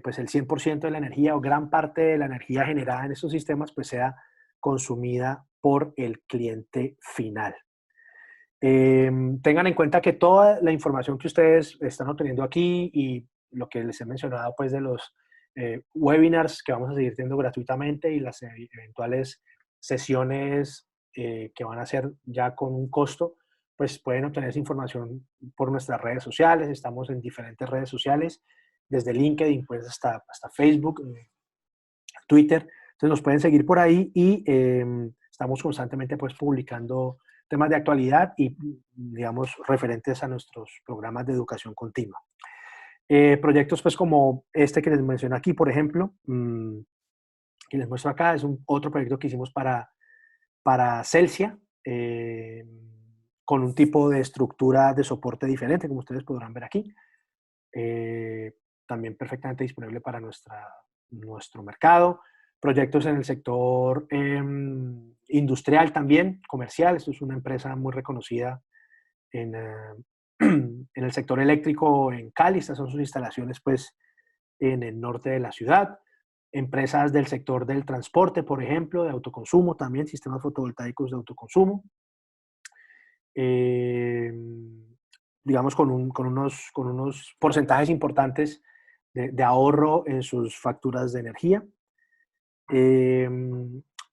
pues el 100% de la energía o gran parte de la energía generada en esos sistemas pues consumida por el cliente final. Tengan en cuenta que toda la información que ustedes están obteniendo aquí y lo que les he mencionado pues de los webinars que vamos a seguir teniendo gratuitamente y las eventuales sesiones que van a ser ya con un costo, pues pueden obtener esa información por nuestras redes sociales. Estamos en diferentes redes sociales, desde LinkedIn pues hasta Facebook, Twitter. Entonces nos pueden seguir por ahí y estamos constantemente pues publicando temas de actualidad y, digamos, referentes a nuestros programas de educación continua. Proyectos pues como este que les menciono aquí, por ejemplo, que les muestro acá, es otro proyecto que hicimos para Celsia, con un tipo de estructura de soporte diferente, como ustedes podrán ver aquí. También perfectamente disponible para nuestro mercado. Proyectos en el sector industrial también, comercial. Esto es una empresa muy reconocida en el sector eléctrico en Cali. Estas son sus instalaciones pues, en el norte de la ciudad. Empresas del sector del transporte, por ejemplo, de autoconsumo también, sistemas fotovoltaicos de autoconsumo. Digamos, con unos porcentajes importantes de ahorro en sus facturas de energía.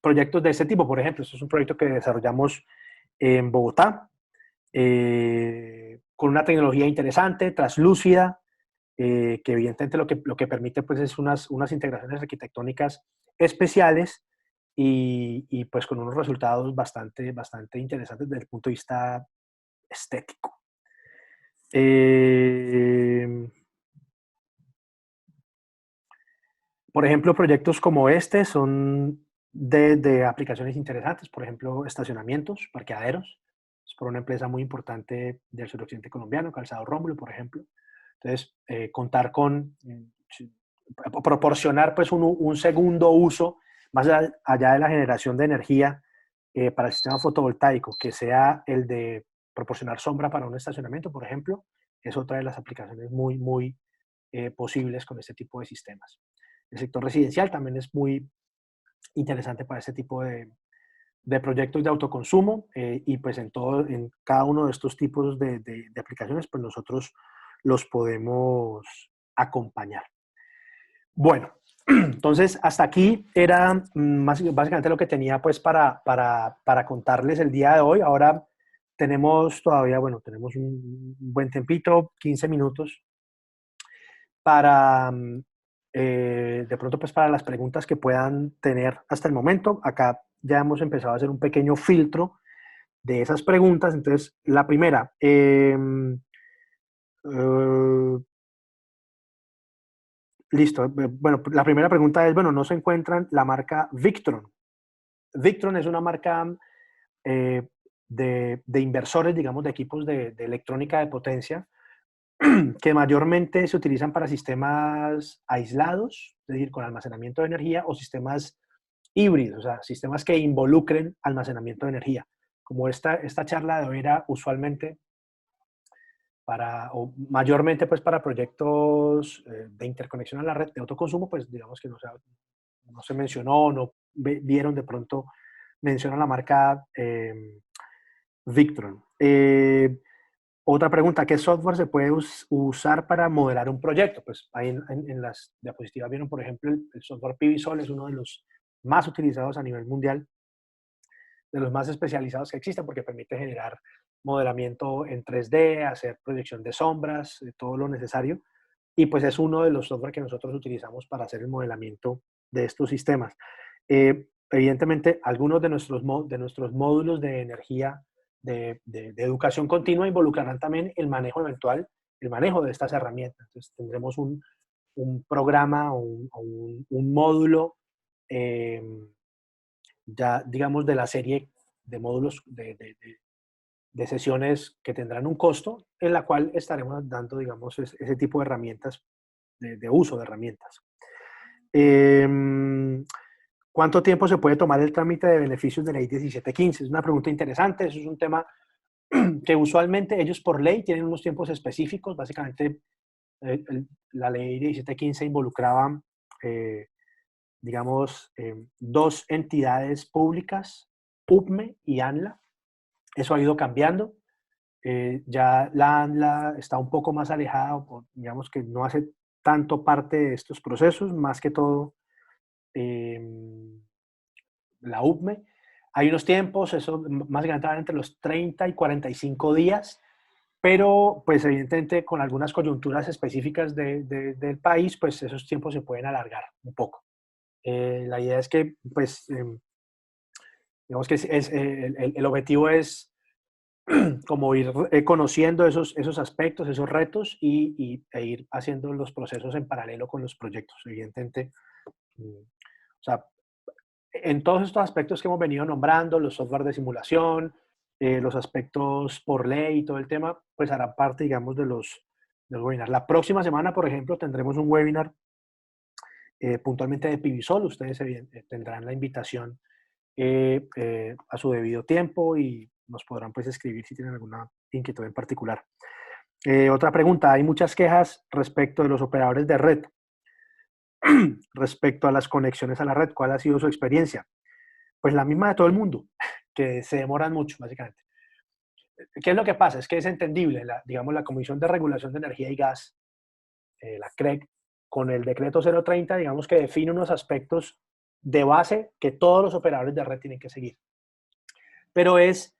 Proyectos de este tipo, por ejemplo, este es un proyecto que desarrollamos en Bogotá, con una tecnología interesante, translúcida, que evidentemente lo que permite pues, es unas integraciones arquitectónicas especiales y pues con unos resultados bastante interesantes desde el punto de vista estético. Por ejemplo, proyectos como este son de aplicaciones interesantes, por ejemplo, estacionamientos, parqueaderos. es por una empresa muy importante del suroccidente colombiano, Calzado Rómulo, por ejemplo. Entonces, contar con, proporcionar pues un segundo uso, más allá de la generación de energía para el sistema fotovoltaico, que sea el de proporcionar sombra para un estacionamiento, por ejemplo, es otra de las aplicaciones muy, muy posibles con este tipo de sistemas. El sector residencial también es muy interesante para este tipo de proyectos de autoconsumo y pues en cada uno de estos tipos de aplicaciones pues nosotros los podemos acompañar. Bueno, entonces hasta aquí era básicamente lo que tenía pues para contarles el día de hoy. Ahora tenemos todavía, bueno, tenemos un buen tempito, 15 minutos para de pronto pues para las preguntas que puedan tener hasta el momento. Acá ya hemos empezado a hacer un pequeño filtro de esas preguntas. Entonces, la primera, listo. Bueno, la primera pregunta es, bueno, ¿no se encuentran la marca Victron? Victron es una marca de inversores, digamos, de equipos de electrónica de potencia, que mayormente se utilizan para sistemas aislados, es decir, con almacenamiento de energía, o sistemas híbridos, o sea, sistemas que involucren almacenamiento de energía. Como esta charla de hoy era usualmente o mayormente pues para proyectos de interconexión a la red de autoconsumo, pues digamos que no se mencionó, no vieron de pronto, mencionan la marca Victron. Otra pregunta, ¿qué software se puede usar para modelar un proyecto? Pues ahí en las diapositivas vieron, por ejemplo, el software PVSol es uno de los más utilizados a nivel mundial, de los más especializados que existen, porque permite generar modelamiento en 3D, hacer proyección de sombras, todo lo necesario. Y pues es uno de los software que nosotros utilizamos para hacer el modelamiento de estos sistemas. Evidentemente, algunos de nuestros módulos de energía de educación continua involucrarán también el manejo eventual, el manejo de estas herramientas. Entonces, tendremos un programa o un módulo ya, digamos, de la serie de módulos de sesiones que tendrán un costo, en la cual estaremos dando, digamos, ese tipo de herramientas, de uso de herramientas. ¿Cuánto tiempo se puede tomar el trámite de beneficios de ley 1715? Es una pregunta interesante, eso es un tema que usualmente ellos por ley tienen unos tiempos específicos. Básicamente, la ley 1715 involucraba, digamos, dos entidades públicas, UPME y ANLA. Eso ha ido cambiando. Ya la ANLA está un poco más alejada, o digamos que no hace tanto parte de estos procesos, más que todo la UPME. Hay unos tiempos, eso más que nada entre los 30 y 45 días, pero pues evidentemente con algunas coyunturas específicas del país, pues esos tiempos se pueden alargar un poco. La idea es que, pues, digamos que el objetivo es como ir conociendo esos aspectos, esos retos e ir haciendo los procesos en paralelo con los proyectos. Evidentemente, o sea, en todos estos aspectos que hemos venido nombrando, los software de simulación, los aspectos por ley y todo el tema, pues harán parte, digamos, de los webinars. La próxima semana, por ejemplo, tendremos un webinar puntualmente de Pivisol. Ustedes tendrán la invitación a su debido tiempo y nos podrán pues escribir si tienen alguna inquietud en particular. Otra pregunta, hay muchas quejas respecto de los operadores de red, respecto a las conexiones a la red. ¿Cuál ha sido su experiencia? Pues la misma de todo el mundo, que se demoran mucho, básicamente. ¿Qué es lo que pasa? Es que es entendible, digamos, la Comisión de Regulación de Energía y Gas, la CREG, con el decreto 030, digamos que define unos aspectos de base que todos los operadores de red tienen que seguir. Pero es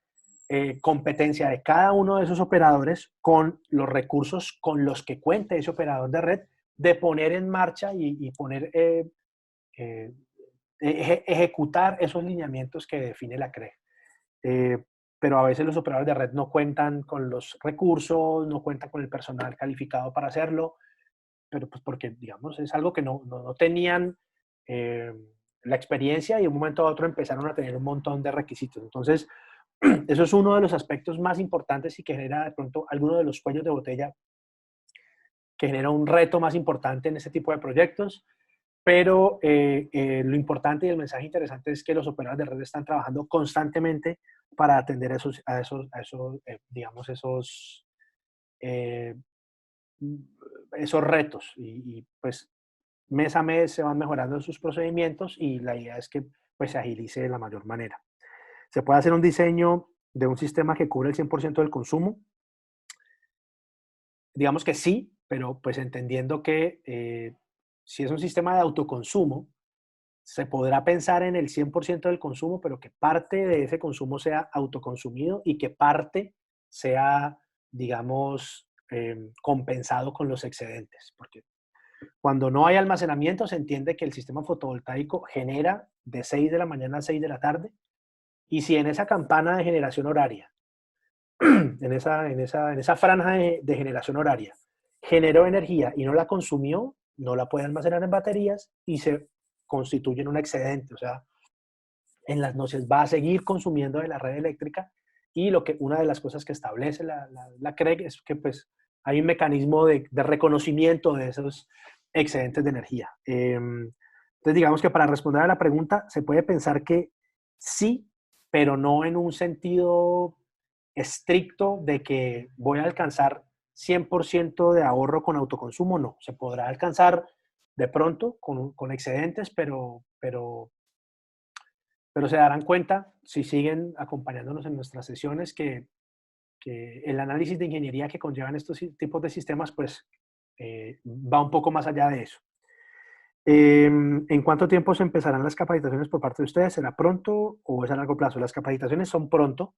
competencia de cada uno de esos operadores con los recursos con los que cuente ese operador de red de poner en marcha y poner, ejecutar esos lineamientos que define la CREG. Pero a veces los operadores de red no cuentan con los recursos, no cuentan con el personal calificado para hacerlo, pero pues porque, digamos, es algo que no tenían la experiencia y de un momento a otro empezaron a tener un montón de requisitos. Entonces, Eso es uno de los aspectos más importantes y que genera de pronto alguno de los cuellos de botella, que genera un reto más importante en este tipo de proyectos. Pero lo importante y el mensaje interesante es que los operadores de red están trabajando constantemente para atender digamos, eh, esos retos. Pues mes a mes se van mejorando sus procedimientos y la idea es que pues, se agilice de la mayor manera. Se puede hacer un diseño de un sistema que cubre el 100% del consumo. Digamos que sí, pero pues entendiendo que si es un sistema de autoconsumo, se podrá pensar en el 100% del consumo, pero que parte de ese consumo sea autoconsumido y que parte sea, digamos, compensado con los excedentes. Porque cuando no hay almacenamiento, se entiende que el sistema fotovoltaico genera de 6 de la mañana a 6 de la tarde. Y si en esa campana de generación horaria, en esa franja de generación horaria, generó energía y no la consumió, no la puede almacenar en baterías y se constituye en un excedente. O sea, en las noches va a seguir consumiendo de la red eléctrica y una de las cosas que establece la CREG es que pues hay un mecanismo de reconocimiento de esos excedentes de energía. Entonces digamos que para responder a la pregunta se puede pensar que sí, pero no en un sentido estricto de que voy a alcanzar 100% de ahorro con autoconsumo, no. Se podrá alcanzar de pronto con excedentes, pero se darán cuenta, si siguen acompañándonos en nuestras sesiones, que el análisis de ingeniería que conllevan estos tipos de sistemas, pues va un poco más allá de eso. ¿En cuánto tiempo se empezarán las capacitaciones por parte de ustedes? ¿Será pronto o es a largo plazo? Las capacitaciones son pronto.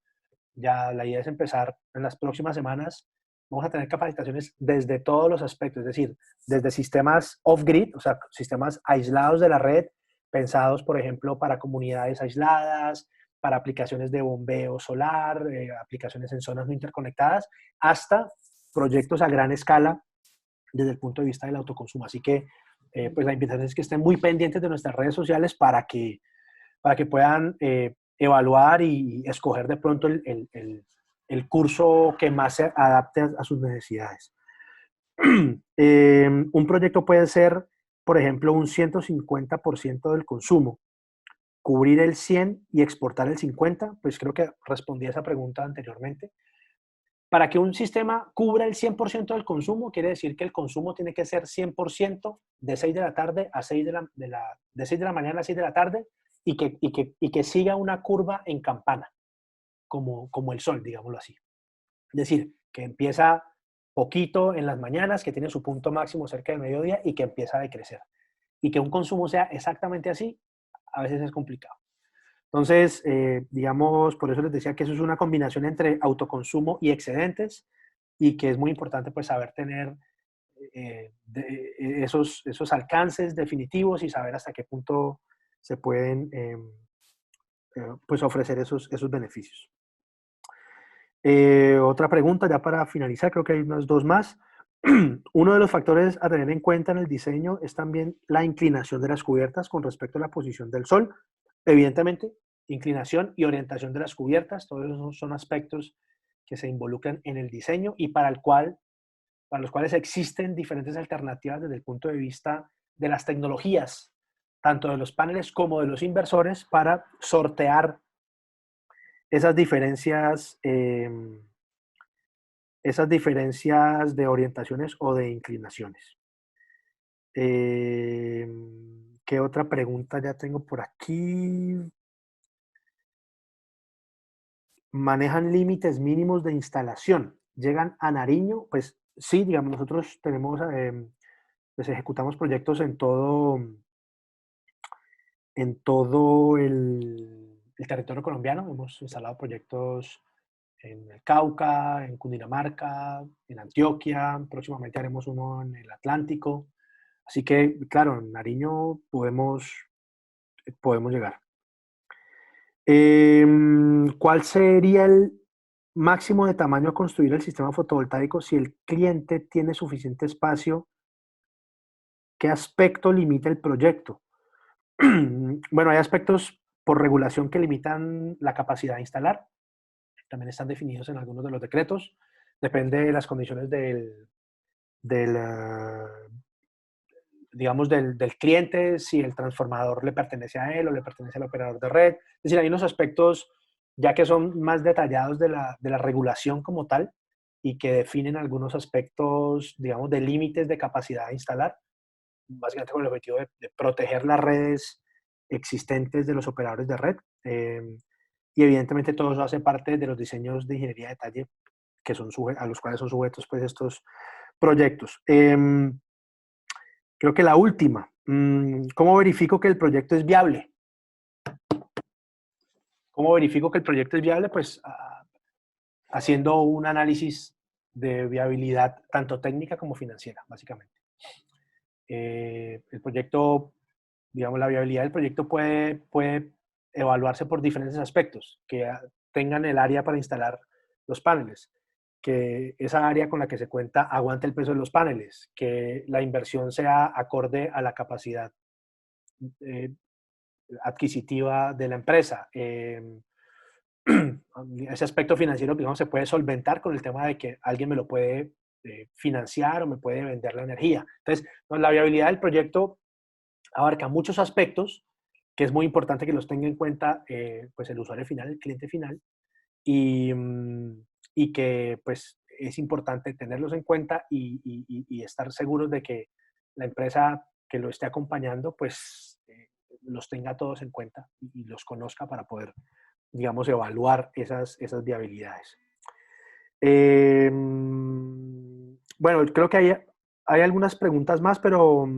Ya la idea es empezar en las próximas semanas. Vamos a tener capacitaciones desde todos los aspectos, es decir, desde sistemas off-grid, o sea, sistemas aislados de la red, pensados, por ejemplo, para comunidades aisladas, para aplicaciones de bombeo solar, aplicaciones en zonas no interconectadas, hasta proyectos a gran escala desde el punto de vista del autoconsumo. Así que, pues la invitación es que estén muy pendientes de nuestras redes sociales para que puedan evaluar y escoger de pronto el curso que más se adapte a sus necesidades. Un proyecto puede ser, por ejemplo, un 150% del consumo, cubrir el 100 y exportar el 50, pues creo que respondí a esa pregunta anteriormente. Para que un sistema cubra el 100% del consumo, quiere decir que el consumo tiene que ser 100% de 6 de la tarde a 6 de 6 de la mañana a 6 de la tarde y que siga una curva en campana, como el sol, digámoslo así. Es decir, que empieza poquito en las mañanas, que tiene su punto máximo cerca del mediodía y que empieza a decrecer. Y que un consumo sea exactamente así, a veces es complicado. Entonces, digamos, por eso les decía que eso es una combinación entre autoconsumo y excedentes y que es muy importante pues saber tener esos alcances definitivos y saber hasta qué punto se pueden pues ofrecer esos beneficios. Otra pregunta ya para finalizar, creo que hay unas dos más. Uno de los factores a tener en cuenta en el diseño es también la inclinación de las cubiertas con respecto a la posición del sol. Evidentemente, inclinación y orientación de las cubiertas, todos esos son aspectos que se involucran en el diseño y para los cuales existen diferentes alternativas desde el punto de vista de las tecnologías, tanto de los paneles como de los inversores, para sortear esas diferencias de orientaciones o de inclinaciones. ¿Qué otra pregunta ya tengo por aquí? ¿Manejan límites mínimos de instalación? ¿Llegan a Nariño? Pues sí, digamos, nosotros pues ejecutamos proyectos en todo el territorio colombiano. Hemos instalado proyectos en el Cauca, en Cundinamarca, en Antioquia. Próximamente haremos uno en el Atlántico. Así que, claro, en Nariño podemos llegar. ¿Cuál sería el máximo de tamaño a construir el sistema fotovoltaico si el cliente tiene suficiente espacio? ¿Qué aspecto limita el proyecto? Bueno, hay aspectos por regulación que limitan la capacidad de instalar. también están definidos en algunos de los decretos. Depende de las condiciones del, digamos, del cliente, si el transformador le pertenece a él o le pertenece al operador de red. Es decir, hay unos aspectos ya que son más detallados de la regulación como tal y que definen algunos aspectos, digamos, de límites de capacidad a instalar, básicamente con el objetivo de proteger las redes existentes de los operadores de red. Y evidentemente todo eso hace parte de los diseños de ingeniería de detalle que son a los cuales son sujetos pues, estos proyectos. Creo que la última, ¿cómo verifico que el proyecto es viable? ¿Cómo verifico que el proyecto es viable? Pues haciendo un análisis de viabilidad tanto técnica como financiera, básicamente. El proyecto, digamos, la viabilidad del proyecto puede evaluarse por diferentes aspectos, que tengan el área para instalar los paneles, que esa área con la que se cuenta aguante el peso de los paneles, que la inversión sea acorde a la capacidad adquisitiva de la empresa. Ese aspecto financiero, digamos, se puede solventar con el tema de que alguien me lo puede financiar o me puede vender la energía. Entonces, la viabilidad del proyecto abarca muchos aspectos que es muy importante que los tenga en cuenta pues el usuario final, el cliente final, y que pues es importante tenerlos en cuenta y estar seguros de que la empresa que lo esté acompañando pues los tenga todos en cuenta y los conozca para poder, digamos, evaluar esas viabilidades. Bueno, creo que hay algunas preguntas más, pero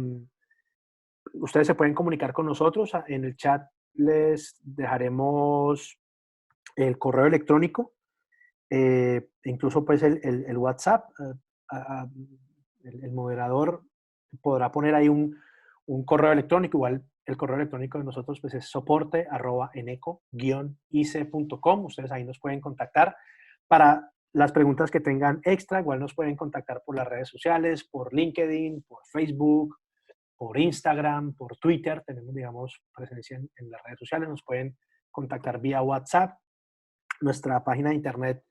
ustedes se pueden comunicar con nosotros. En el chat les dejaremos el correo electrónico, incluso pues el WhatsApp. El moderador podrá poner ahí un correo electrónico. Igual el correo electrónico de nosotros pues es soporte@eneco-ic.com. Ustedes ahí nos pueden contactar para las preguntas que tengan extra. Igual nos pueden contactar por las redes sociales, por LinkedIn, por Facebook, por Instagram, por Twitter. Tenemos, digamos, presencia en las redes sociales. Nos pueden contactar vía WhatsApp. Nuestra página de internet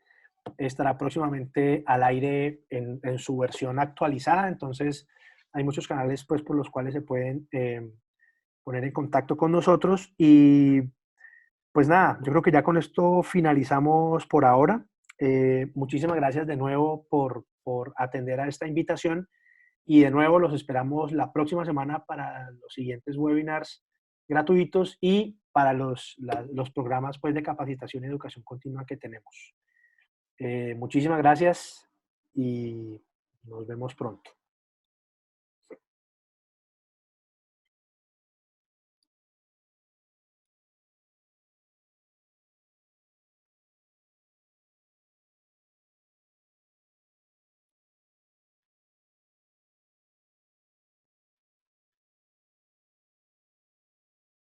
estará próximamente al aire en su versión actualizada. Entonces, hay muchos canales pues, por los cuales se pueden poner en contacto con nosotros. Y pues nada, yo creo que ya con esto finalizamos por ahora. Muchísimas gracias de nuevo por atender a esta invitación. Y de nuevo los esperamos la próxima semana para los siguientes webinars gratuitos y para los programas pues, de capacitación y educación continua que tenemos. Muchísimas gracias y nos vemos pronto.